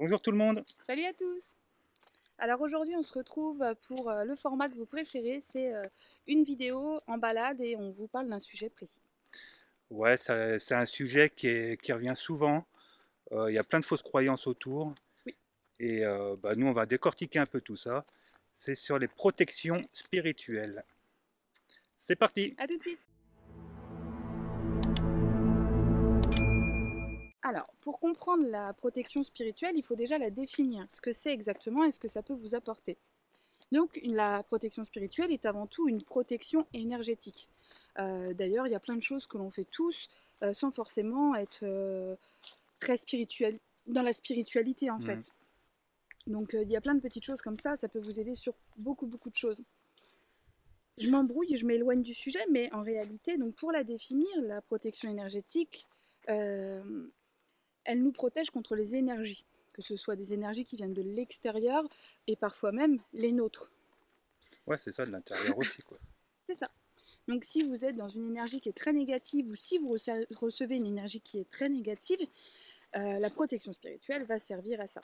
Bonjour tout le monde. Salut à tous! Alors aujourd'hui on se retrouve pour le format que vous préférez, c'est une vidéo en balade et on vous parle d'un sujet précis. Ouais, c'est un sujet qui revient souvent. Il y a plein de fausses croyances autour. Oui, Et nous, on va décortiquer un peu tout ça. C'est sur les protections spirituelles. C'est parti. à tout de suite! Alors pour comprendre la protection spirituelle, il faut déjà la définir, ce que c'est exactement et ce que ça peut vous apporter. Donc la protection spirituelle est avant tout une protection énergétique. D'ailleurs il y a plein de choses que l'on fait tous sans forcément être très spirituel, dans la spiritualité en Mhm. fait. Donc il y a plein de petites choses comme ça peut vous aider sur beaucoup de choses. Je m'embrouille, je m'éloigne du sujet, mais en réalité, donc pour la définir, la protection énergétique, euh, elle nous protège contre les énergies, que ce soit des énergies qui viennent de l'extérieur et parfois même les nôtres. Ouais, c'est ça, de l'intérieur aussi, quoi. C'est ça. Donc si vous êtes dans une énergie qui est très négative ou si vous recevez une énergie qui est très négative, la protection spirituelle va servir à ça.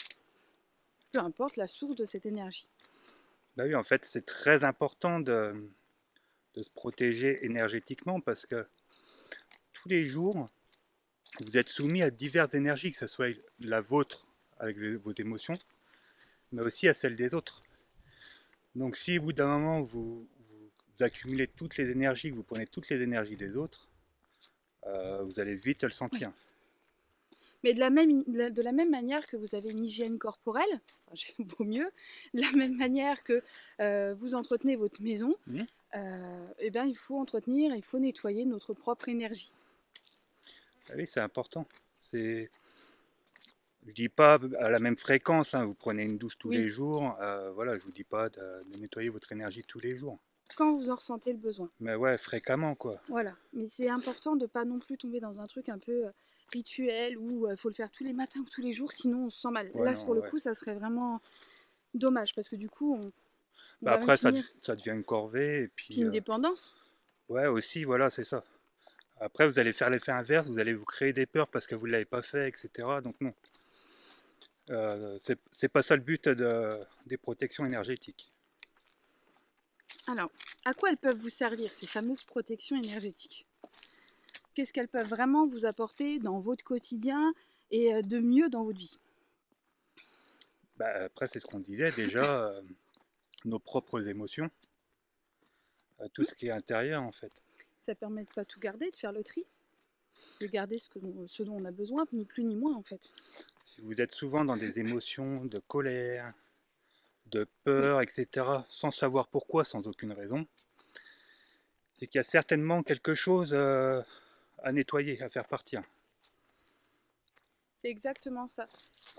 Peu importe la source de cette énergie. Bah oui, en fait, c'est très important de se protéger énergétiquement parce que tous les jours, vous êtes soumis à diverses énergies, que ce soit la vôtre avec vos émotions, mais aussi à celles des autres. Donc si au bout d'un moment vous accumulez toutes les énergies, que vous prenez toutes les énergies des autres, vous allez vite le Oui. sentir. Mais de la même manière que vous avez une hygiène corporelle, enfin, vaut mieux, de la même manière que vous entretenez votre maison, Mmh. eh bien, il faut entretenir, il faut nettoyer notre propre énergie. Ah oui, c'est important. Je dis pas à la même fréquence, hein, vous prenez une douche tous Oui, les jours, voilà, je vous dis pas de nettoyer votre énergie tous les jours. quand vous en ressentez le besoin. Mais ouais, fréquemment quoi. Voilà. Mais c'est important de ne pas non plus tomber dans un truc un peu rituel où il faut le faire tous les matins ou tous les jours, sinon on se sent mal. Ouais, Là, pour non, le ouais. coup, ça serait vraiment dommage parce que du coup, on Bah va même après, finir. ça devient une corvée, et Puis puis, une dépendance. ouais, aussi, voilà, c'est ça. Après, vous allez faire l'effet inverse, vous allez vous créer des peurs parce que vous ne l'avez pas fait, etc. Donc non, c'est pas ça le but des protections énergétiques. Alors, à quoi elles peuvent vous servir, ces fameuses protections énergétiques? Qu'est-ce qu'elles peuvent vraiment vous apporter dans votre quotidien et de mieux dans votre vie? Bah, après, c'est ce qu'on disait déjà, nos propres émotions, tout Hmm. ce qui est intérieur en fait. Ça permet de pas tout garder, de faire le tri, de garder ce dont on a besoin, ni plus ni moins en fait. Si vous êtes souvent dans des émotions de colère, de Oui, peur, etc., sans savoir pourquoi, sans aucune raison, c'est qu'il y a certainement quelque chose à nettoyer, à faire partir. c'est exactement ça.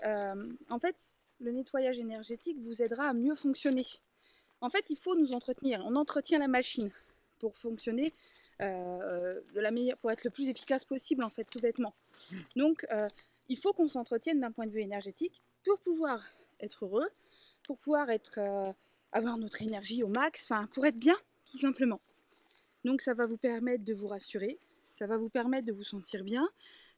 En fait, le nettoyage énergétique vous aidera à mieux fonctionner. En fait, il faut nous entretenir. On entretient la machine pour fonctionner pour être le plus efficace possible, en fait, tout bêtement. Donc, il faut qu'on s'entretienne d'un point de vue énergétique pour pouvoir être heureux, pour pouvoir avoir notre énergie au max, enfin, pour être bien, tout simplement. Donc, ça va vous permettre de vous rassurer, ça va vous permettre de vous sentir bien,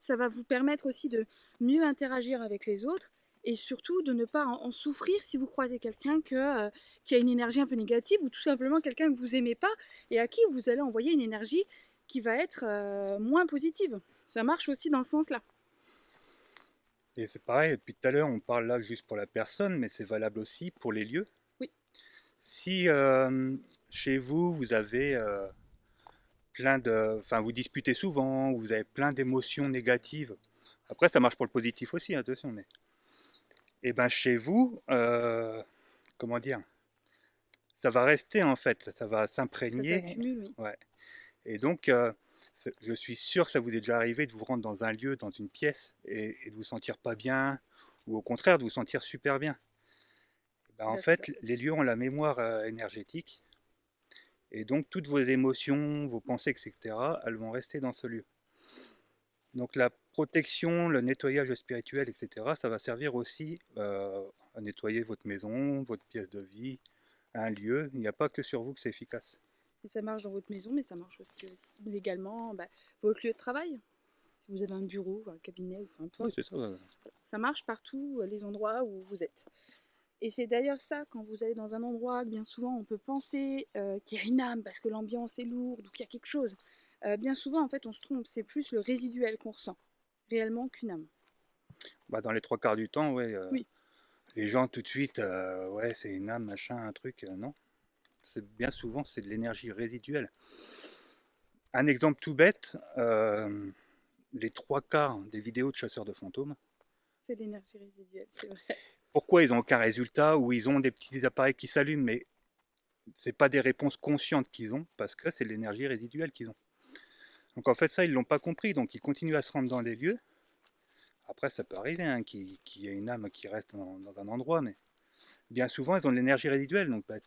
ça va vous permettre aussi de mieux interagir avec les autres et surtout de ne pas en souffrir si vous croisez quelqu'un qui a une énergie un peu négative ou tout simplement quelqu'un que vous aimez pas et à qui vous allez envoyer une énergie qui va être moins positive. Ça marche aussi dans ce sens-là. Et c'est pareil, depuis tout à l'heure, on parle là juste pour la personne, mais c'est valable aussi pour les lieux. Oui, Si chez vous, vous avez enfin, vous disputez souvent, vous avez plein d'émotions négatives, après, ça marche pour le positif aussi, attention, mais. Et ben chez vous, comment dire, ça va rester en fait, ça va ça s'imprégner. s'accumule, oui. Ouais. Et donc, je suis sûr que ça vous est déjà arrivé de vous rendre dans un lieu, dans une pièce, et de vous sentir pas bien, ou au contraire de vous sentir super bien. Ben, en Ben, c'est ça. fait, les lieux ont la mémoire énergétique, et donc toutes vos émotions, vos pensées, etc., elles vont rester dans ce lieu. Donc la protection, le nettoyage spirituel, etc., ça va servir aussi à nettoyer votre maison, votre pièce de vie, un lieu. Il n'y a pas que sur vous que c'est efficace. Et ça marche dans votre maison, mais ça marche aussi également votre lieu de travail. Si vous avez un bureau, un cabinet, ou peu Oui, importe, c'est ça. ça marche partout les endroits où vous êtes. Et c'est d'ailleurs ça, quand vous allez dans un endroit, bien souvent on peut penser qu'il y a une âme parce que l'ambiance est lourde ou qu'il y a quelque chose. Bien souvent, en fait, on se trompe, c'est plus le résiduel qu'on ressent, réellement qu'une âme. Bah, dans les trois quarts du temps, ouais, Oui, les gens tout de suite, ouais, c'est une âme, machin, un truc, non. C'est bien souvent, c'est de l'énergie résiduelle. Un exemple tout bête, les trois quarts des vidéos de chasseurs de fantômes, c'est l'énergie résiduelle, c'est vrai. pourquoi ils n'ont aucun résultat ou ils ont des petits appareils qui s'allument, mais c'est pas des réponses conscientes qu'ils ont parce que c'est de l'énergie résiduelle qu'ils ont. Donc en fait ça ils l'ont pas compris, donc ils continuent à se rendre dans des lieux. Après ça peut arriver hein, qu'il y ait une âme qui reste dans un endroit, mais bien souvent ils ont de l'énergie résiduelle. Donc bah,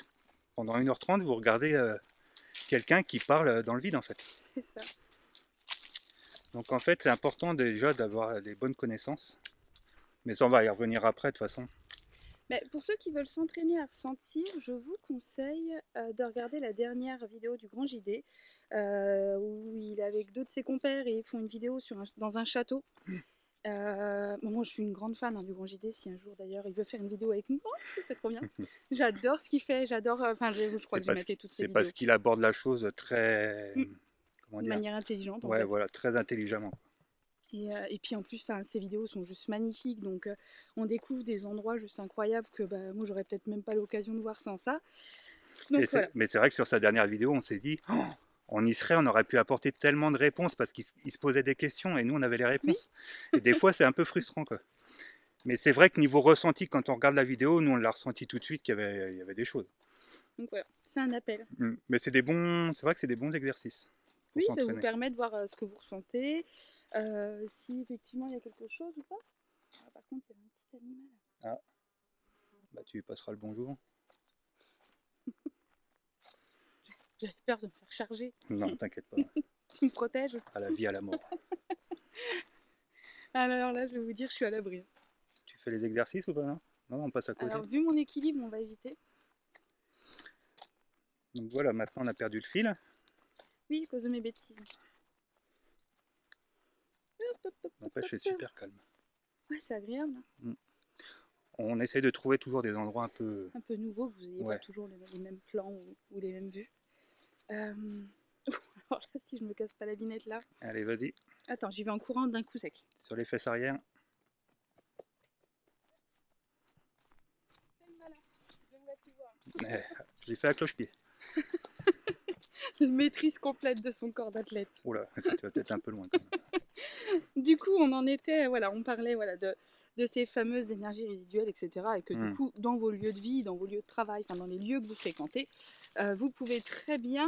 pendant 1h30 vous regardez quelqu'un qui parle dans le vide en fait. C'est ça. Donc en fait c'est important déjà d'avoir les bonnes connaissances. Mais ça on va y revenir après de toute façon. Mais pour ceux qui veulent s'entraîner à ressentir, je vous conseille de regarder la dernière vidéo du Grand JD, où il est avec deux de ses compères et ils font une vidéo dans un château. Bon, moi je suis une grande fan du Grand JD, si un jour d'ailleurs il veut faire une vidéo avec nous, oh, c'est trop bien. J'adore ce qu'il fait, j'adore, enfin je crois que j'ai maté toutes ses C'est vidéos. parce qu'il aborde la chose très... Comment De dire, manière intelligente en ouais, fait. voilà, très intelligemment. Et puis en plus, ces vidéos sont juste magnifiques, donc on découvre des endroits juste incroyables que bah, moi j'aurais peut-être même pas l'occasion de voir sans ça. Donc, voilà. Mais c'est vrai que sur sa dernière vidéo, on s'est dit, oh, on y serait, on aurait pu apporter tellement de réponses parce qu'il se posait des questions et nous on avait les réponses. Oui. Et des fois c'est un peu frustrant quoi. Mais c'est vrai que niveau ressenti, quand on regarde la vidéo, nous on l'a ressenti tout de suite qu'il y avait des choses. Donc voilà, c'est un appel. Mais c'est vrai que c'est des bons exercices. Oui, ça vous permet de voir ce que vous ressentez, si effectivement il y a quelque chose ou pas. Ah, par contre, il y a un petit animal. Ah, bah tu lui passeras le bonjour. J'avais peur de me faire charger. Non, t'inquiète pas. Tu me protèges. À la vie, à la mort. Alors là, je vais vous dire, je suis à l'abri. Tu fais les exercices ou pas? Non, on passe à côté. Alors, vu mon équilibre, on va éviter. Donc voilà, maintenant on a perdu le fil. Oui, à cause de mes bêtises. N'empêche, c'est super calme. Ouais, c'est agréable. On essaye de trouver toujours des endroits un peu nouveaux, que vous n'ayez pas toujours les mêmes plans ou les mêmes vues. Alors là, si je me casse pas la binette là. Allez, vas-y. Attends, j'y vais en courant d'un coup sec. Sur les fesses arrière. Fais le malin, je me vois tu vois. Je l'ai fait à cloche-pied. Maîtrise complète de son corps d'athlète. Oula, tu vas peut-être un peu loin quand même. Du coup, on en était, voilà, on parlait voilà, de ces fameuses énergies résiduelles, etc. Et que du coup, dans vos lieux de vie, dans vos lieux de travail, enfin dans les lieux que vous fréquentez, vous pouvez très bien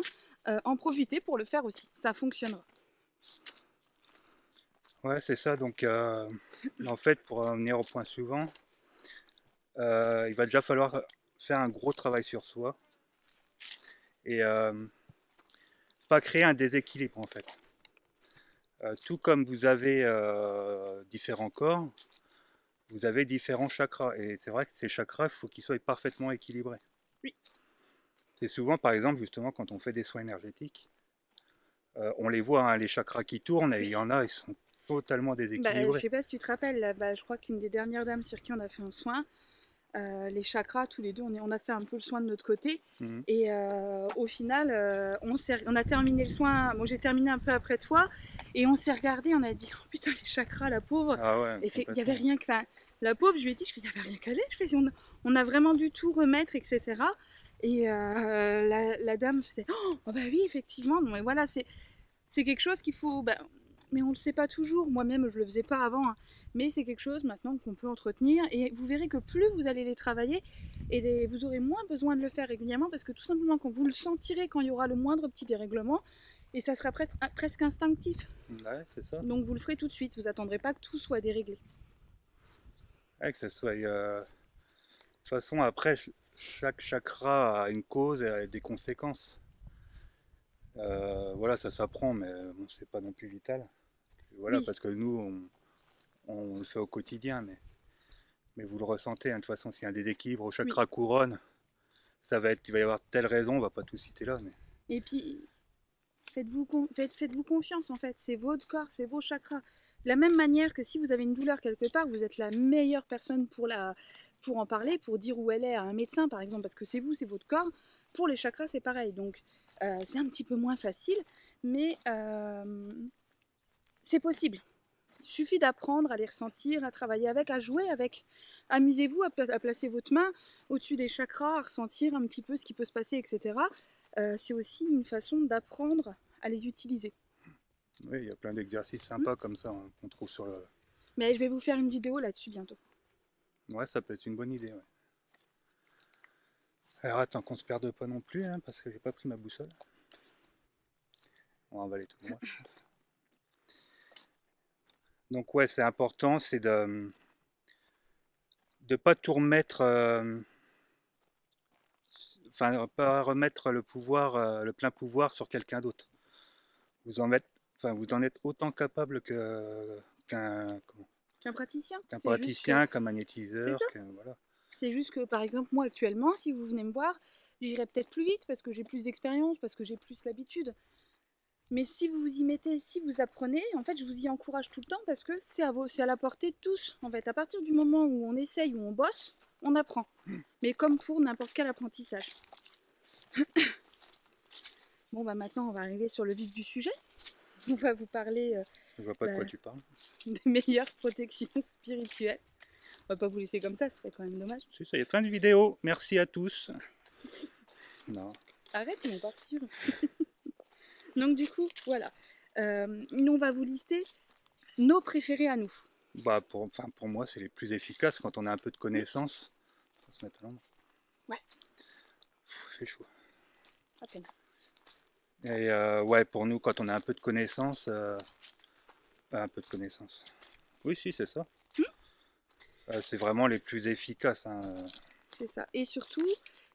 en profiter pour le faire aussi. Ça fonctionnera. Ouais, c'est ça. Donc, en fait, pour en venir au point suivant, il va déjà falloir faire un gros travail sur soi et pas créer un déséquilibre en fait. Tout comme vous avez différents corps, vous avez différents chakras. Et c'est vrai que ces chakras, il faut qu'ils soient parfaitement équilibrés. Oui. C'est souvent, par exemple, justement, quand on fait des soins énergétiques, on les voit, hein, les chakras qui tournent, et il y en a, ils sont totalement déséquilibrés. Je sais pas si tu te rappelles, là, je crois qu'une des dernières dames sur qui on a fait un soin, les chakras, tous les deux, on a fait un peu le soin de notre côté. Et au final, on a terminé le soin. Bon, j'ai terminé un peu après toi. Et on s'est regardé, on a dit, oh putain, les chakras, la pauvre. Ah ouais, et il n'y avait rien que. La pauvre, je lui ai dit, il n'y avait rien qu'à aller. On a vraiment dû tout remettre, etc. Et la dame faisait, oh bah oui, effectivement. Donc, voilà, c'est quelque chose qu'il faut. Mais on ne le sait pas toujours. Moi-même, je ne le faisais pas avant. Hein. Mais c'est quelque chose maintenant qu'on peut entretenir. Et vous verrez que plus vous allez les travailler, et vous aurez moins besoin de le faire régulièrement. Parce que tout simplement, quand vous le sentirez, quand il y aura le moindre petit dérèglement, et ça sera presque instinctif. Ouais, c'est ça. Donc vous le ferez tout de suite. Vous n'attendrez pas que tout soit déréglé. Ouais, que ça soit. De toute façon, après, chaque chakra a une cause et a des conséquences. Voilà, ça s'apprend, mais bon, c'est pas non plus vital. Voilà, oui. Parce que nous, on le fait au quotidien, mais vous le ressentez. Hein, de toute façon, s'il y a un déséquilibre au chakra couronne, il va y avoir telle raison, on va pas tout citer là. Mais... Et puis, faites-vous confiance en fait. C'est votre corps, c'est vos chakras. De la même manière que si vous avez une douleur quelque part, vous êtes la meilleure personne pour en parler, pour dire où elle est à un médecin par exemple, parce que c'est vous, c'est votre corps. Pour les chakras, c'est pareil. Donc c'est un petit peu moins facile, mais c'est possible. Il suffit d'apprendre à les ressentir, à travailler avec, à jouer avec. Amusez-vous à placer votre main au-dessus des chakras, à ressentir un petit peu ce qui peut se passer, etc. C'est aussi une façon d'apprendre à les utiliser. Oui, il y a plein d'exercices sympas comme ça hein, qu'on trouve sur le... Mais je vais vous faire une vidéo là-dessus bientôt. Ouais, ça peut être une bonne idée. Ouais. Alors attends qu'on se perde pas non plus, hein, parce que j'ai pas pris ma boussole. On va avaler tout droit, je pense. Donc ouais, c'est important, c'est de pas tout remettre, enfin pas remettre le pouvoir, le plein pouvoir sur quelqu'un d'autre. Vous en êtes, enfin vous en êtes autant capable qu'un praticien. praticien, qu'un magnétiseur, voilà. C'est juste que par exemple moi actuellement, si vous venez me voir, j'irai peut-être plus vite parce que j'ai plus d'expérience, parce que j'ai plus l'habitude. Mais si vous vous y mettez, si vous apprenez, en fait je vous y encourage tout le temps parce que c'est à la portée de tous. En fait, à partir du moment où on essaye, où on bosse, on apprend. Mais comme pour n'importe quel apprentissage. Bon bah maintenant on va arriver sur le vif du sujet. On va vous parler je vois pas de quoi tu parles. Des meilleures protections spirituelles. On va pas vous laisser comme ça, ce serait quand même dommage. C'est ça y est, fin de vidéo. Merci à tous. Non. Arrête, ils vont partir. Donc du coup, voilà. Nous, on va vous lister nos préférés à nous. Bah pour moi, c'est les plus efficaces quand on a un peu de connaissances. On va se mettre à l'ombre. Ouais. Il fait chaud. À peine. Et ouais, pour nous, quand on a un peu de connaissances, un peu de connaissances. Oui, si, c'est ça. C'est vraiment les plus efficaces. Hein. C'est ça. Et surtout,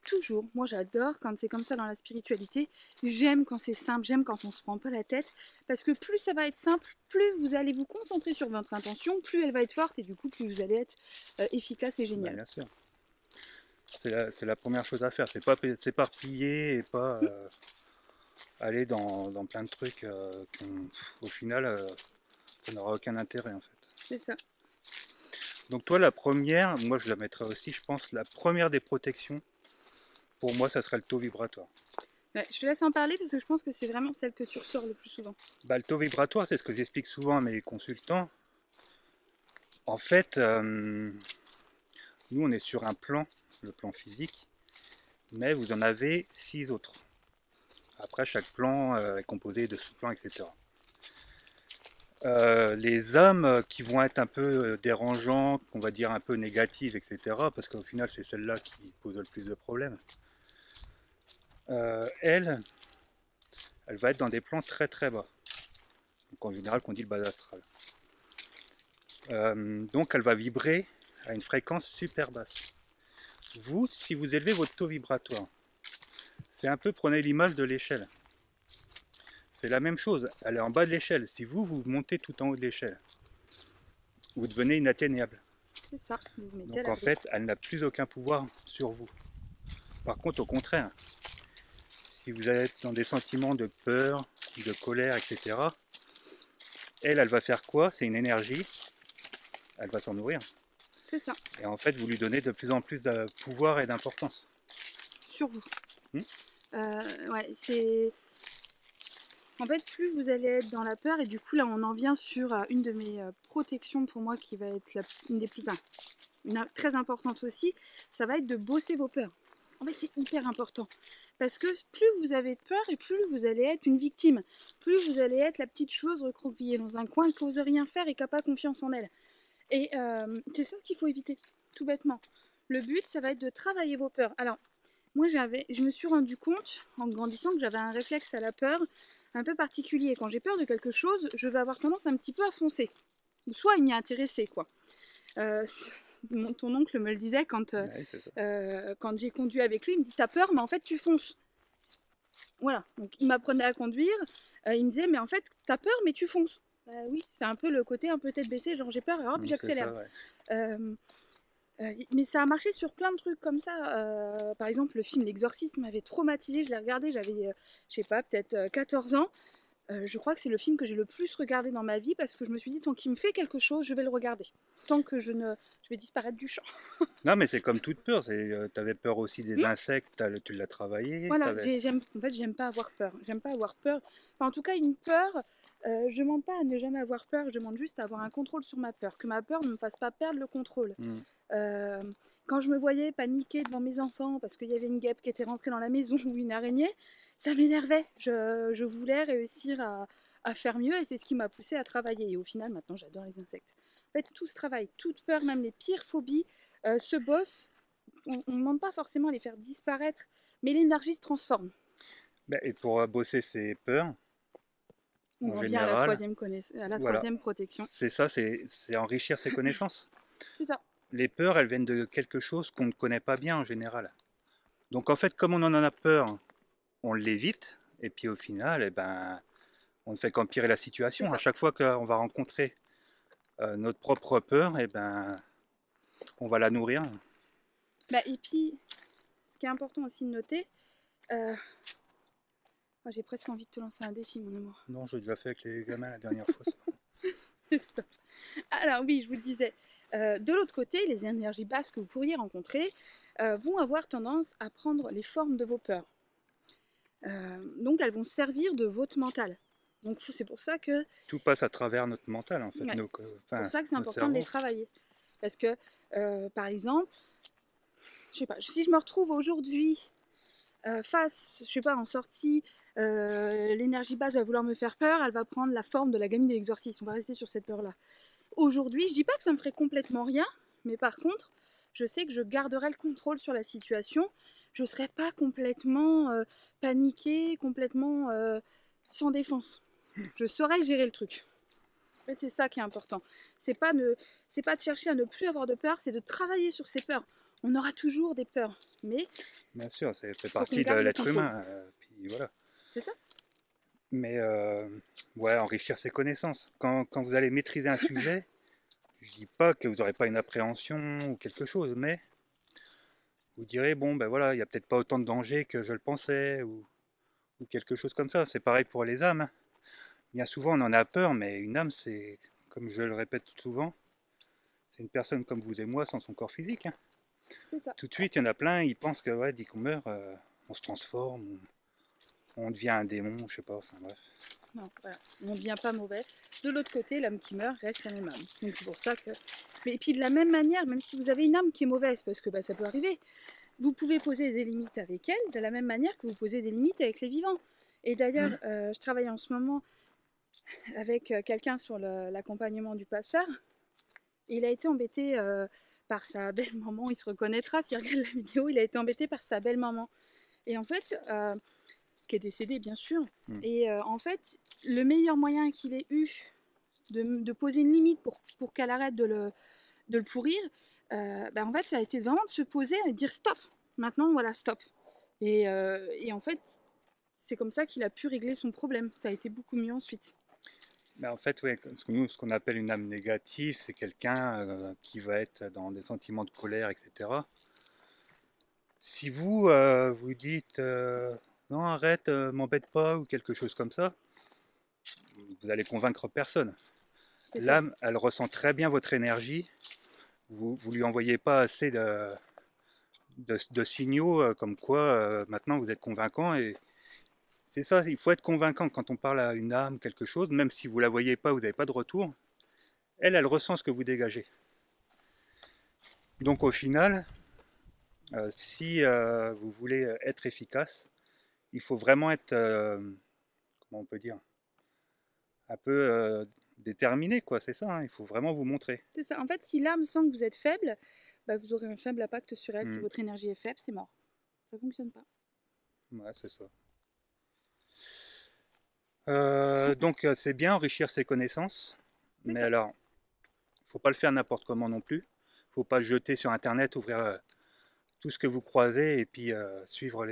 toujours, moi j'adore quand c'est comme ça dans la spiritualité. J'aime quand c'est simple, j'aime quand on se prend pas la tête. Parce que plus ça va être simple, plus vous allez vous concentrer sur votre intention, plus elle va être forte et du coup plus vous allez être efficace et génial. Bien sûr. C'est la première chose à faire. C'est pas s'éparpiller et pas aller dans plein de trucs qui, au final, ça n'aura aucun intérêt en fait. C'est ça. Donc toi, la première, moi je la mettrais aussi, je pense, la première des protections, pour moi, ça serait le taux vibratoire. Ouais, je te laisse en parler parce que je pense que c'est vraiment celle que tu ressors le plus souvent. Bah, le taux vibratoire, c'est ce que j'explique souvent à mes consultants. En fait, nous, on est sur un plan, le plan physique, mais vous en avez 6 autres. Après, chaque plan est composé de sous-plans, etc. Les âmes qui vont être un peu dérangeantes, qu'on va dire un peu négatives, etc. Parce qu'au final, c'est celle-là qui pose le plus de problèmes. Elle va être dans des plans très très bas. Donc en général, qu'on dit le bas astral. Donc elle va vibrer à une fréquence super basse. Vous, si vous élevez votre taux vibratoire, c'est un peu, prenez l'image de l'échelle. C'est la même chose, elle est en bas de l'échelle. Si vous montez tout en haut de l'échelle, vous devenez inatteignable. C'est ça. Donc en fait, elle n'a plus aucun pouvoir sur vous. Par contre, au contraire, si vous êtes dans des sentiments de peur, de colère, etc., elle va faire quoi? C'est une énergie, elle va s'en nourrir. C'est ça. Et en fait, vous lui donnez de plus en plus de pouvoir et d'importance. Sur vous. Ouais, c'est... En fait, plus vous allez être dans la peur, et du coup, là, on en vient sur une de mes protections pour moi qui va être une des plus... très importante aussi, ça va être de bosser vos peurs. En fait, c'est hyper important. Parce que plus vous avez peur et plus vous allez être une victime. Plus vous allez être la petite chose recroquevillée dans un coin qui n'ose rien faire et qui n'a pas confiance en elle. Et c'est ça qu'il faut éviter, tout bêtement. Le but, ça va être de travailler vos peurs. Alors, moi, je me suis rendu compte, en grandissant, que j'avais un réflexe à la peur un peu particulier. Quand j'ai peur de quelque chose, je vais avoir tendance un petit peu à foncer. Ou soit à m'y intéresser, quoi. Ton oncle me le disait quand j'ai conduit avec lui. Il me dit, t'as peur, mais en fait, tu fonces. Voilà. Donc, il m'apprenait à conduire. Il me disait, mais en fait, t'as peur, mais tu fonces. Oui, c'est un peu le côté un peu tête baissée, genre j'ai peur, et hop, j'accélère. Mais ça a marché sur plein de trucs comme ça. Par exemple, le film L'Exorciste m'avait traumatisée. Je l'ai regardé, j'avais, je sais pas, peut-être 14 ans. Je crois que c'est le film que j'ai le plus regardé dans ma vie parce que je me suis dit, tant qu'il me fait quelque chose, je vais le regarder. Tant que je vais disparaître du champ. Non, mais c'est comme toute peur. Tu avais peur aussi des Hmm. insectes, tu l'as travaillé. Voilà, en fait, j'aime pas avoir peur. J'aime pas avoir peur. Enfin, en tout cas, une peur, je demande pas à ne jamais avoir peur, je demande juste à avoir un contrôle sur ma peur. Que ma peur ne me fasse pas perdre le contrôle. Hmm. Euh, Quand je me voyais paniquer devant mes enfants parce qu'il y avait une guêpe qui était rentrée dans la maison ou une araignée, ça m'énervait. Je voulais réussir à faire mieux et c'est ce qui m'a poussée à travailler. Et au final, maintenant, j'adore les insectes. En fait, tout ce travail, toute peur, même les pires phobies, se bossent. On ne demande pas forcément à les faire disparaître, mais l'énergie se transforme. Ben, et pour bosser ses peurs, On en en vient à la général, voilà, troisième protection. c'est ça, c'est enrichir ses connaissances. C'est ça. Les peurs, elles viennent de quelque chose qu'on ne connaît pas bien en général. Donc en fait, comme on en a peur, on l'évite, et puis au final, eh ben, on ne fait qu'empirer la C'est situation. À ça. chaque fois qu'on va rencontrer notre propre peur, eh ben, on va la nourrir. Bah, et puis, ce qui est important aussi de noter, euh, oh, j'ai presque envie de te lancer un défi, mon amour. Non, j'ai déjà fait avec les gamins la dernière fois. Stop. Alors oui, je vous le disais, de l'autre côté, les énergies basses que vous pourriez rencontrer vont avoir tendance à prendre les formes de vos peurs. Donc elles vont servir de votre mental. Donc c'est pour ça que Tout passe à travers notre mental, en fait, ouais, enfin, pour ça que c'est notre important de les cerveau. travailler. Parce que, par exemple, je sais pas, si je me retrouve aujourd'hui face, je sais pas, en sortie, l'énergie basse va vouloir me faire peur, elle va prendre la forme de la gamine de l'exorciste. On va rester sur cette peur-là. Aujourd'hui, je dis pas que ça me ferait complètement rien, mais par contre, je sais que je garderai le contrôle sur la situation. Je ne serai pas complètement paniquée, complètement sans défense. Je saurai gérer le truc. En fait, c'est ça qui est important. C'est pas de chercher à ne plus avoir de peur, c'est de travailler sur ses peurs. On aura toujours des peurs, mais Bien sûr, ça fait faut qu'on partie de garde le l'être contrôle. humain. Puis voilà. C'est ça? Mais ouais, enrichir ses connaissances. Quand vous allez maîtriser un sujet, je dis pas que vous n'aurez pas une appréhension ou quelque chose, mais vous direz, bon, ben voilà, il n'y a peut-être pas autant de danger que je le pensais, ou quelque chose comme ça. C'est pareil pour les âmes. Bien souvent, on en a peur, mais une âme, c'est, comme je le répète souvent, c'est une personne comme vous et moi sans son corps physique. C'est ça. Tout de suite, il y en a plein, ils pensent que ouais, dès qu'on meurt, on se transforme, on devient un démon, je sais pas, enfin bref. Non, voilà. On ne devient pas mauvais. De l'autre côté, l'âme qui meurt reste la même âme. Donc c'est pour ça que. Mais et puis de la même manière, même si vous avez une âme qui est mauvaise, parce que bah, ça peut arriver, vous pouvez poser des limites avec elle, de la même manière que vous posez des limites avec les vivants. Et d'ailleurs, je travaille en ce moment avec quelqu'un sur l'accompagnement du passeur. Et il a été embêté par sa belle-maman. Il se reconnaîtra s'il regarde la vidéo. Il a été embêté par sa belle-maman. Et en fait, qui est décédée bien sûr. Et en fait, le meilleur moyen qu'il ait eu de poser une limite pour qu'elle arrête de le pourrir, en fait, ça a été vraiment de se poser et de dire stop. Maintenant, voilà, stop. Et en fait, c'est comme ça qu'il a pu régler son problème. Ça a été beaucoup mieux ensuite. Mais en fait, ouais, ce qu'on appelle une âme négative, c'est quelqu'un qui va être dans des sentiments de colère, etc. Si vous vous dites non, arrête, m'embête pas, ou quelque chose comme ça, vous allez convaincre personne. L'âme, elle ressent très bien votre énergie. Vous lui envoyez pas assez de signaux comme quoi maintenant vous êtes convaincant. Et c'est ça, il faut être convaincant quand on parle à une âme, quelque chose, même si vous la voyez pas, vous n'avez pas de retour. Elle ressent ce que vous dégagez. Donc au final, si vous voulez être efficace, il faut vraiment être, comment on peut dire, un peu déterminé, quoi. C'est ça, hein, il faut vraiment vous montrer. C'est ça. En fait, si l'âme sent que vous êtes faible, bah, vous aurez un faible impact sur elle. Si votre énergie est faible, c'est mort. Ça fonctionne pas. Ouais, c'est ça. Donc c'est bien enrichir ses connaissances, mais ça. alors, faut pas le faire n'importe comment non plus. Faut pas le jeter sur internet, ouvrir tout ce que vous croisez et puis suivre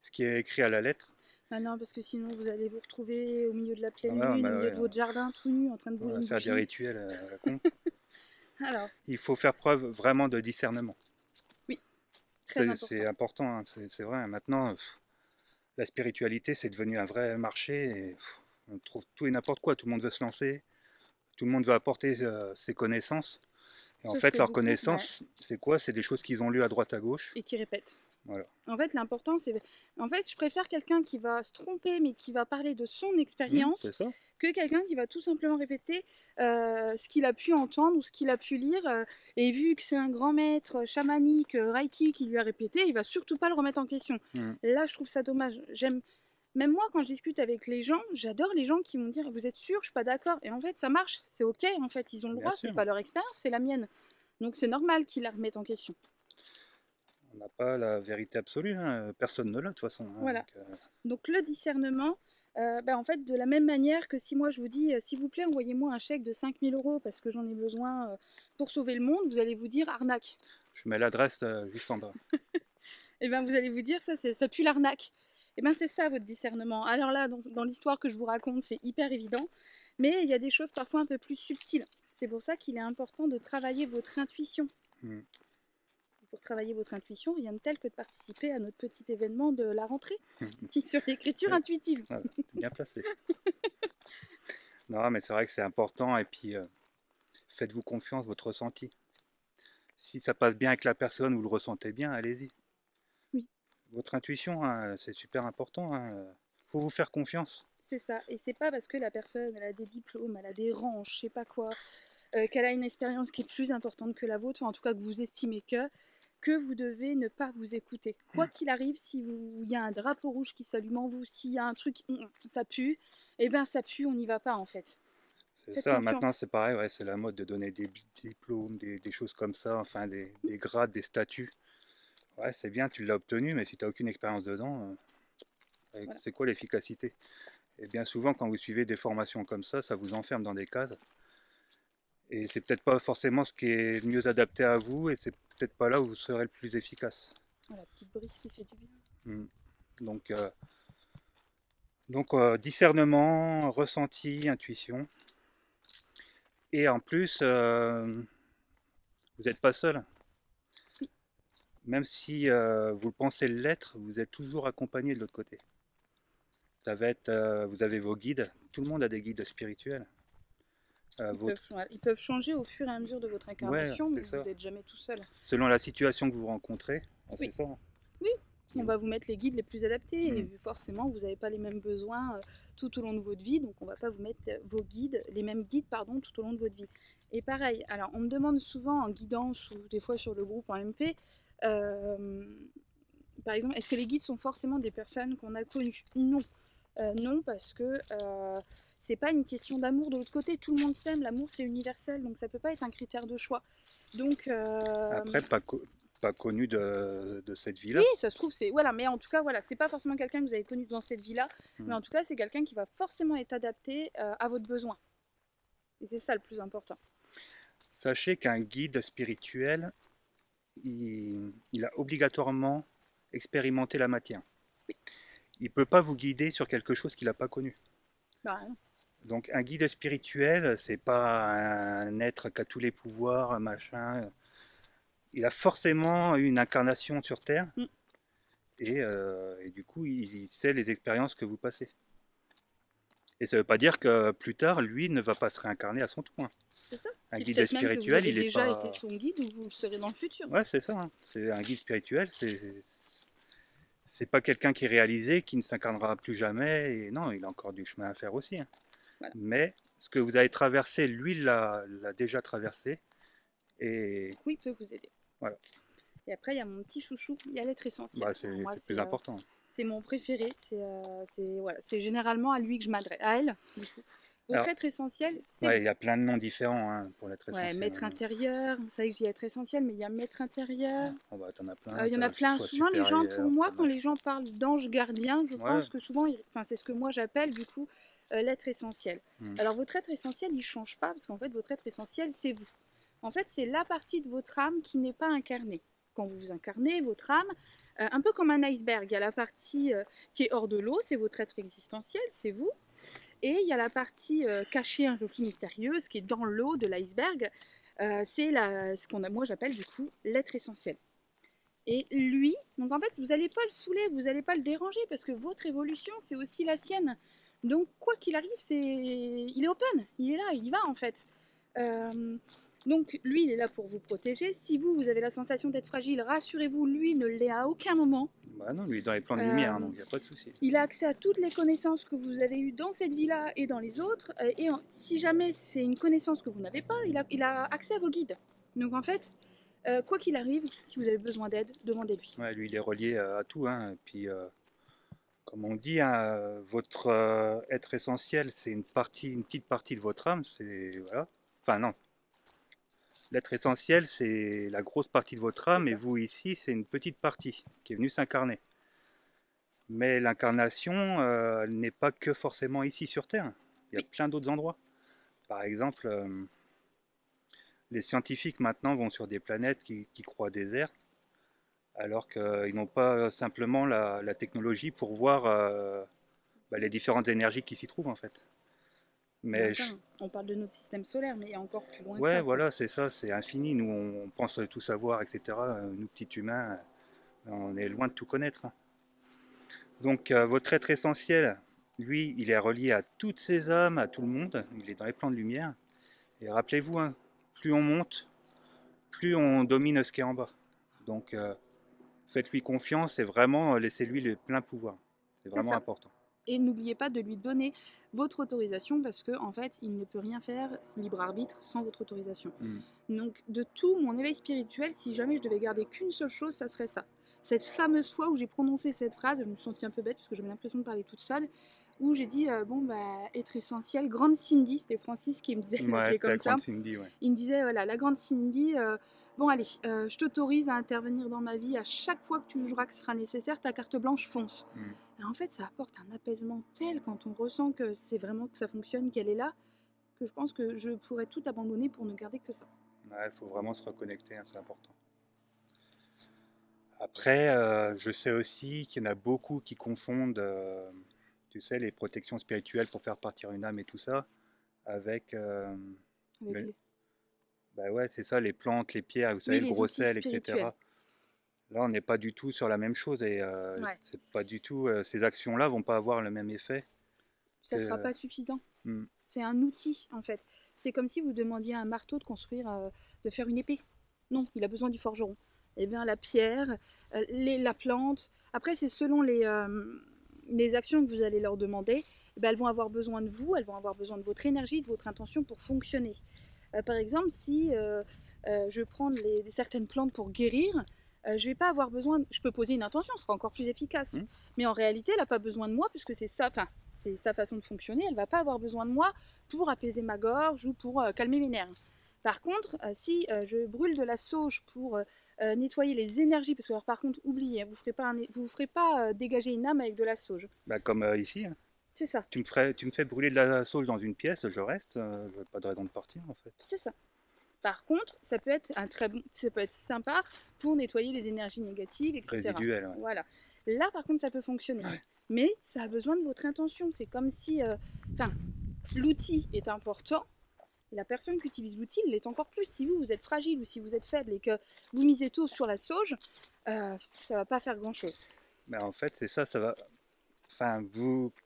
ce qui est écrit à la lettre. Ah non, parce que sinon vous allez vous retrouver au milieu de la pleine Ah ouais, lune, bah au milieu ouais, de votre jardin tout nu, en train de brûler une faire bougie. des rituels à la con. Alors, Il faut faire preuve vraiment de discernement. oui, très important. C'est important, hein, c'est vrai. Maintenant, la spiritualité, c'est devenu un vrai marché. Et, on trouve tout et n'importe quoi. Tout le monde veut se lancer. Tout le monde veut apporter ses connaissances. Et en Sauf fait, que leurs du coup, ouais, connaissances, c'est quoi? C'est des choses qu'ils ont lues à droite à gauche. et qui répète. Voilà. En fait, l'important, c'est... En fait, je préfère quelqu'un qui va se tromper, mais qui va parler de son expérience, C'est ça. que quelqu'un qui va tout simplement répéter ce qu'il a pu entendre ou ce qu'il a pu lire. Et vu que c'est un grand maître chamanique, Reiki, qui lui a répété, il va surtout pas le remettre en question. Mm. Là, je trouve ça dommage. Même moi, quand je discute avec les gens, j'adore les gens qui vont me dire vous êtes sûr, je suis pas d'accord. Et en fait, ça marche, c'est ok. En fait, ils ont le Bien droit, c'est sûr. pas leur expérience, c'est la mienne. Donc c'est normal qu'ils la remettent en question. On n'a pas la vérité absolue, hein. Personne ne l'a de toute façon, hein. Voilà. Donc, Donc le discernement, en fait, de la même manière que si moi je vous dis s'il vous plaît, envoyez-moi un chèque de 5000 euros parce que j'en ai besoin pour sauver le monde, vous allez vous dire arnaque. je mets l'adresse juste en bas. Et bien vous allez vous dire ça pue l'arnaque. Et bien c'est ça votre discernement. Alors là, dans l'histoire que je vous raconte, c'est hyper évident, mais il y a des choses parfois un peu plus subtiles. C'est pour ça qu'il est important de travailler votre intuition. Mm. Pour travailler votre intuition, rien de tel que de participer à notre petit événement de la rentrée sur l'écriture Ouais. intuitive. Voilà. Bien placé. Non, mais c'est vrai que c'est important. Et puis, faites-vous confiance, votre ressenti. Si ça passe bien avec la personne, vous le ressentez bien, allez-y. Oui. Votre intuition, hein, c'est super important, hein. Faut vous faire confiance. C'est ça. Et c'est pas parce que la personne elle a des diplômes, elle a des rangs, je sais pas quoi, qu'elle a une expérience qui est plus importante que la vôtre, enfin, en tout cas que vous estimez que vous devez ne pas vous écouter. Quoi qu'il arrive, si il y a un drapeau rouge qui s'allume en vous, s'il y a un truc, ça pue, eh bien ça pue, on n'y va pas en fait. C'est Faites ça, maintenant confiance. c'est pareil, ouais, c'est la mode de donner des diplômes, des choses comme ça, enfin des grades, des statuts. Ouais, c'est bien, tu l'as obtenu, mais si tu n'as aucune expérience dedans, Voilà. c'est quoi l'efficacité? Et bien souvent, quand vous suivez des formations comme ça vous enferme dans des cases. Et c'est peut-être pas forcément ce qui est le mieux adapté à vous, et c'est peut-être pas là où vous serez le plus efficace. Oh, la petite brise qui fait du bien. Mm. Donc, discernement, ressenti, intuition. Et en plus, vous n'êtes pas seul. Oui. Même si vous pensez l'être, vous êtes toujours accompagné de l'autre côté. Ça va être, vous avez vos guides. Tout le monde a des guides spirituels. Ils peuvent changer au fur et à mesure de votre Ouais, incarnation, mais c'est vous ça. n'êtes jamais tout seul. Selon la situation que vous rencontrez, c'est Oui. ça. Oui, on va vous mettre les guides les plus adaptés. Et Mm. forcément, vous n'avez pas les mêmes besoins tout au long de votre vie, donc on ne va pas vous mettre les mêmes guides tout au long de votre vie. Et pareil, alors on me demande souvent en guidance ou des fois sur le groupe en MP, par exemple, est-ce que les guides sont forcément des personnes qu'on a connues? Non. Non, parce que c'est pas une question d'amour de l'autre côté. Tout le monde s'aime, l'amour c'est universel, donc ça peut pas être un critère de choix. Donc Après, pas connu de cette vie-là. oui, ça se trouve, c'est voilà, mais en tout cas, voilà, c'est pas forcément quelqu'un que vous avez connu dans cette vie-là, mais en tout cas, c'est quelqu'un qui va forcément être adapté à votre besoin. Et c'est ça le plus important. Sachez qu'un guide spirituel, il a obligatoirement expérimenté la matière. Oui. Il ne peut pas vous guider sur quelque chose qu'il n'a pas connu. Bah, non. Donc un guide spirituel, c'est pas un être qui a tous les pouvoirs, machin. Il a forcément une incarnation sur Terre, Mm. et du coup, il sait les expériences que vous passez. Et ça ne veut pas dire que plus tard, lui ne va pas se réincarner à son tour, hein. C'est ça. Un Puis guide peut-être même que vous spirituel, avez il est déjà pas. été son guide ou vous le serez dans le futur. Ouais, c'est ça, hein. C'est un guide spirituel, c'est pas quelqu'un qui est réalisé, qui ne s'incarnera plus jamais. Et non, il a encore du chemin à faire aussi, hein. Voilà. Mais ce que vous avez traversé, lui l'a déjà traversé. Et Oui, il peut vous aider. voilà. Et après, il y a mon petit chouchou, il y a l'être essentiel. Bah, c'est Moi, plus important. c'est mon préféré. C'est généralement à lui que je m'adresse. À elle, du coup. Votre Alors, être essentiel, c'est ouais, il y a plein de noms différents, hein, pour l'être essentiel. maître intérieur. Vous savez que je dis être essentiel, mais il y a maître intérieur. Oh, bah, t'en as plein. Il y en a plein. Soit Souvent, les gens, supérieur, pour moi, soit quand les gens parlent d'ange gardien, je Ouais. pense que souvent, c'est ce que moi j'appelle du coup l'être essentiel. Mm. Alors, votre être essentiel, il ne change pas, parce qu'en fait, votre être essentiel, c'est vous. En fait, c'est la partie de votre âme qui n'est pas incarnée. Quand vous vous incarnez, votre âme, un peu comme un iceberg, il y a la partie qui est hors de l'eau, c'est votre être existentiel, c'est vous. Et il y a la partie cachée, un peu plus mystérieuse, qui est dans l'eau de l'iceberg. C'est ce moi j'appelle du coup l'être essentiel. Et lui, donc en fait, vous n'allez pas le saouler, vous n'allez pas le déranger parce que votre évolution, c'est aussi la sienne. Donc, quoi qu'il arrive, il est open, il est là, il y va en fait. Euh, donc, lui, il est là pour vous protéger. Si vous, vous avez la sensation d'être fragile, rassurez-vous, lui ne l'est à aucun moment. Bah non, lui, il est dans les plans de lumière, hein, Euh, donc il n'y a pas de souci. il a accès à toutes les connaissances que vous avez eues dans cette vie-là et dans les autres. Si jamais c'est une connaissance que vous n'avez pas, il a accès à vos guides. Donc, en fait, quoi qu'il arrive, si vous avez besoin d'aide, demandez-lui. Ouais, lui, il est relié à tout, hein. Et puis, comme on dit, hein, votre être essentiel, c'est une petite partie de votre âme. C'est voilà. Enfin non, l'être essentiel, c'est la grosse partie de votre âme, et vous ici, c'est une petite partie qui est venue s'incarner. Mais l'incarnation, elle n'est pas que forcément ici sur Terre. Il y a plein d'autres endroits. Par exemple, les scientifiques maintenant vont sur des planètes qui croient désertes, alors qu'ils n'ont pas simplement la technologie pour voir les différentes énergies qui s'y trouvent en fait. Mais Enfin, on parle de notre système solaire, mais encore plus loin que ouais, ça. voilà, c'est ça, c'est infini. Nous, on pense tout savoir, etc. Nous, petits humains, on est loin de tout connaître, hein. Donc, votre être essentiel, lui, il est relié à toutes ces âmes, à tout le monde. Il est dans les plans de lumière. Et rappelez-vous, hein, plus on monte, plus on domine ce qui est en bas. Donc, faites-lui confiance et vraiment laissez-lui le plein pouvoir. C'est vraiment important. Et n'oubliez pas de lui donner votre autorisation parce que en fait, il ne peut rien faire libre arbitre sans votre autorisation. Donc, de tout mon éveil spirituel, si jamais je devais garder qu'une seule chose, ça serait ça. Cette fameuse fois où j'ai prononcé cette phrase, je me suis sentie un peu bête parce que j'avais l'impression de parler toute seule, où j'ai dit être essentiel, grande Cindy, c'était Francis qui me disait Ouais, comme ça. Cindy, ouais. Il me disait voilà, la grande Cindy, bon allez, je t'autorise à intervenir dans ma vie à chaque fois que tu jugeras que ce sera nécessaire, ta carte blanche fonce. Et en fait, ça apporte un apaisement tel quand on ressent que c'est vraiment que ça fonctionne, qu'elle est là, que je pense que je pourrais tout abandonner pour ne garder que ça. Ouais, il faut vraiment se reconnecter, hein, c'est important. Après, je sais aussi qu'il y en a beaucoup qui confondent, tu sais, les protections spirituelles pour faire partir une âme et tout ça, avec, bah ouais, c'est ça, les plantes, les pierres, vous savez, le gros sel, etc. Là, on n'est pas du tout sur la même chose et c'est pas du tout, ces actions-là vont pas avoir le même effet. Ça ne sera pas suffisant. C'est un outil, en fait. C'est comme si vous demandiez à un marteau de construire, de faire une épée. Non, il a besoin du forgeron. Eh bien, la pierre, la plante. Après, c'est selon les actions que vous allez leur demander. Eh bien, elles vont avoir besoin de vous, elles vont avoir besoin de votre énergie, de votre intention pour fonctionner. Par exemple, si je prends certaines plantes pour guérir, je vais pas avoir besoin. Je peux poser une intention, ce sera encore plus efficace. Mais en réalité, elle n'a pas besoin de moi puisque c'est ça. Enfin, c'est sa façon de fonctionner. Elle va pas avoir besoin de moi pour apaiser ma gorge ou pour calmer mes nerfs. Par contre, si je brûle de la sauge pour nettoyer les énergies, parce que alors, par contre, oubliez, vous ne ferez pas dégager une âme avec de la sauge. Bah, comme ici. Hein. C'est ça. Tu me fais brûler de la sauge dans une pièce, je reste, je n'ai pas de raison de partir en fait. C'est ça. Par contre, ça peut être ça peut être sympa pour nettoyer les énergies négatives, etc. Résiduelles. Ouais. Voilà. Là, par contre, ça peut fonctionner. Ouais. Mais ça a besoin de votre intention. C'est comme si, l'outil est important. Et la personne qui utilise l'outil l'est encore plus. Si vous êtes fragile ou si vous êtes faible et que vous misez tout sur la sauge, ça va pas faire grand-chose. Ben en fait, c'est ça, ça va. Enfin,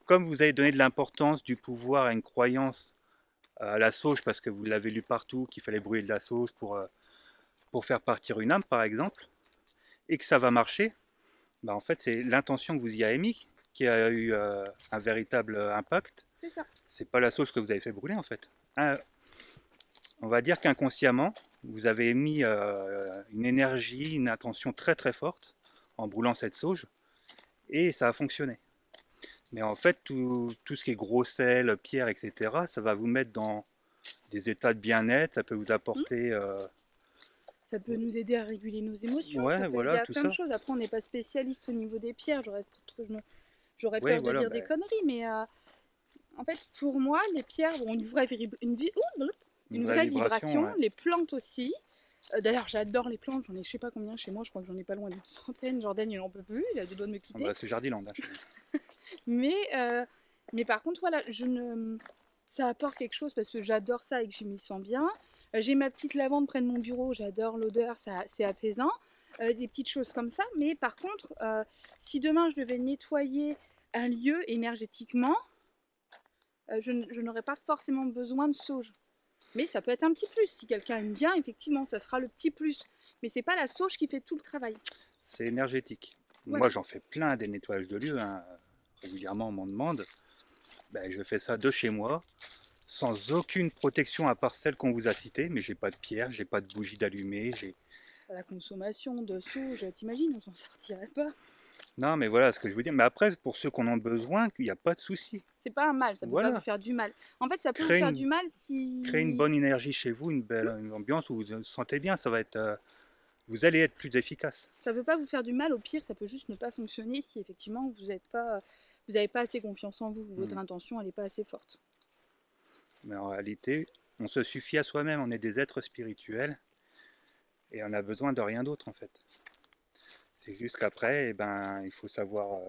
comme vous avez donné de l'importance, du pouvoir à une croyance à la sauge parce que vous l'avez lu partout, qu'il fallait brûler de la sauge pour faire partir une âme, par exemple, et que ça va marcher, ben en fait, c'est l'intention que vous y avez mis qui a eu un véritable impact. C'est ça. C'est pas la sauge que vous avez fait brûler, en fait. On va dire qu'inconsciemment, vous avez mis une énergie, une intention très très forte en brûlant cette sauge, et ça a fonctionné. Mais en fait, tout ce qui est gros sel, pierre, etc., ça va vous mettre dans des états de bien-être, ça peut vous apporter... Ça peut nous aider à réguler nos émotions, ouais, ça peut voilà, aider à tout plein ça. de choses. Après, on n'est pas spécialiste au niveau des pierres, j'aurais peur de dire des conneries, mais en fait, pour moi, les pierres ont une vraie vibration, ouais. Les plantes aussi. D'ailleurs, j'adore les plantes, j'en ai je sais pas combien chez moi, je crois que j'en ai pas loin d'une centaine. Jordan, il n'en peut plus, il a 2 doigts de me quitter. Bah, c'est Jardiland. Hein, mais par contre, voilà, ça apporte quelque chose parce que j'adore ça et que je m'y sens bien. J'ai ma petite lavande près de mon bureau, j'adore l'odeur, c'est apaisant. des petites choses comme ça. Mais par contre, si demain je devais nettoyer un lieu énergétiquement, je n'aurais pas forcément besoin de sauge. Mais ça peut être un petit plus. Si quelqu'un aime bien, effectivement, ça sera le petit plus. Mais c'est pas la sauge qui fait tout le travail. C'est énergétique. Voilà. Moi, j'en fais plein des nettoyages de lieux, hein. Régulièrement, on m'en demande. Ben, je fais ça de chez moi, sans aucune protection à part celle qu'on vous a citée. Mais j'ai pas de pierre, j'ai pas de bougie d'allumée. La consommation de sauge, t'imagines, on s'en sortirait pas. Non, mais voilà ce que je veux dire. Mais après, pour ceux qui en ont besoin, il n'y a pas de souci. C'est pas un mal, ça peut pas vous Voilà. faire du mal. En fait, ça peut vous Créer faire une, du mal si... créer une bonne énergie chez vous, une belle une ambiance où vous vous sentez bien. Ça va être, vous allez être plus efficace. Ça peut pas vous faire du mal, au pire, ça peut juste ne pas fonctionner si effectivement vous n'avez pas assez confiance en vous, ou votre intention elle n'est pas assez forte. Mais en réalité, on se suffit à soi-même. On est des êtres spirituels et on a besoin de rien d'autre en fait. C'est juste qu'après, eh ben, il faut savoir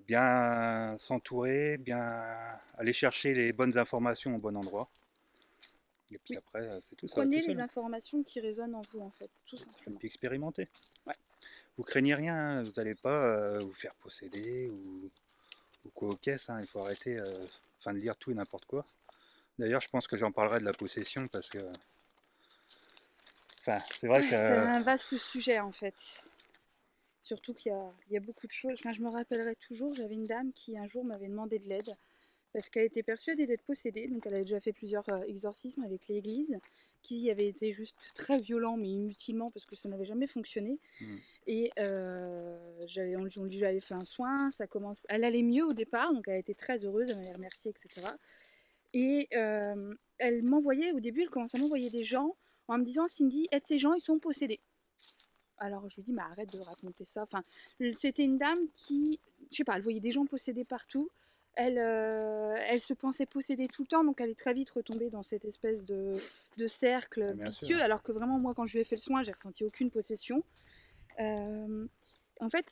bien s'entourer, bien aller chercher les bonnes informations au bon endroit. Et puis Oui. après, c'est tout ça. Prenez Tout les seul. informations qui résonnent en vous, en fait, tout Et simplement. puis expérimenter. Ouais. Vous craignez rien, hein. Vous n'allez pas vous faire posséder ou quoi aux caisses. Hein. Il faut arrêter de lire tout et n'importe quoi. D'ailleurs, je pense que j'en parlerai de la possession parce que. Enfin, c'est vrai Ouais, que. c'est un vaste sujet, en fait. Surtout qu'il y a beaucoup de choses. Enfin, je me rappellerai toujours, j'avais une dame qui un jour m'avait demandé de l'aide parce qu'elle était persuadée d'être possédée. Donc, elle avait déjà fait plusieurs exorcismes avec l'église qui avaient été juste très violents, mais inutilement parce que ça n'avait jamais fonctionné. Et on lui avait fait un soin, elle allait mieux au départ, donc elle était très heureuse, elle m'avait remercié, etc. Et elle m'envoyait, au début, elle commençait à m'envoyer des gens en me disant, Cindy, aide ces gens, ils sont possédés. Alors je lui dis, mais arrête de raconter ça. Enfin, c'était une dame qui, je sais pas, elle voyait des gens possédés partout. Elle se pensait possédée tout le temps, donc elle est très vite retombée dans cette espèce de cercle vicieux. Alors que vraiment, moi, quand je lui ai fait le soin, j'ai ressenti aucune possession. En fait,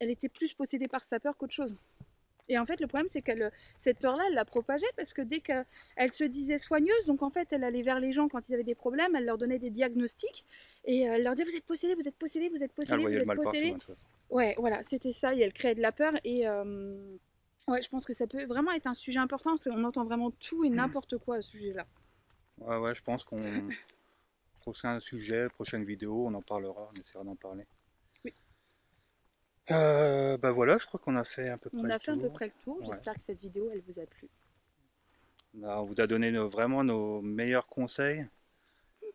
elle était plus possédée par sa peur qu'autre chose. Et en fait, le problème, c'est qu'elle, cette peur-là, elle l'a propagée parce que dès qu'elle se disait soigneuse, donc en fait, elle allait vers les gens quand ils avaient des problèmes, elle leur donnait des diagnostics et elle leur disait vous êtes possédé, vous êtes possédé, vous êtes possédé, vous êtes possédé. Partout, hein, ouais, voilà, c'était ça et elle créait de la peur et ouais, je pense que ça peut vraiment être un sujet important parce qu'on entend vraiment tout et n'importe quoi à ce sujet-là. Ouais, je pense qu'on. Prochain sujet, prochaine vidéo, on en parlera, on essaiera d'en parler. Oui. Bah voilà, je crois qu'on a fait à peu près On le a fait tour. à peu près le tour. Ouais. J'espère que cette vidéo, elle vous a plu. Là, on vous a donné vraiment nos meilleurs conseils.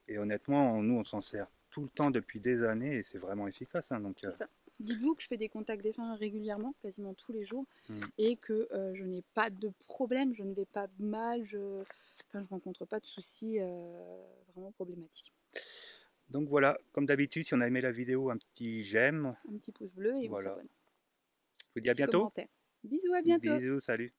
Et honnêtement, nous, on s'en sert tout le temps depuis des années et c'est vraiment efficace. Hein, donc, C'est ça. Dites-vous que je fais des contacts défunts régulièrement, quasiment tous les jours, Mm. et que je n'ai pas de problème, je ne vais pas mal, je rencontre pas de soucis vraiment problématiques. Donc voilà, comme d'habitude, si on a aimé la vidéo, un petit j'aime. Un petit pouce bleu et Voilà. on s'abonne. Je vous dis à Petit bientôt. commentaire. Bisous, à bientôt. Bisous, salut.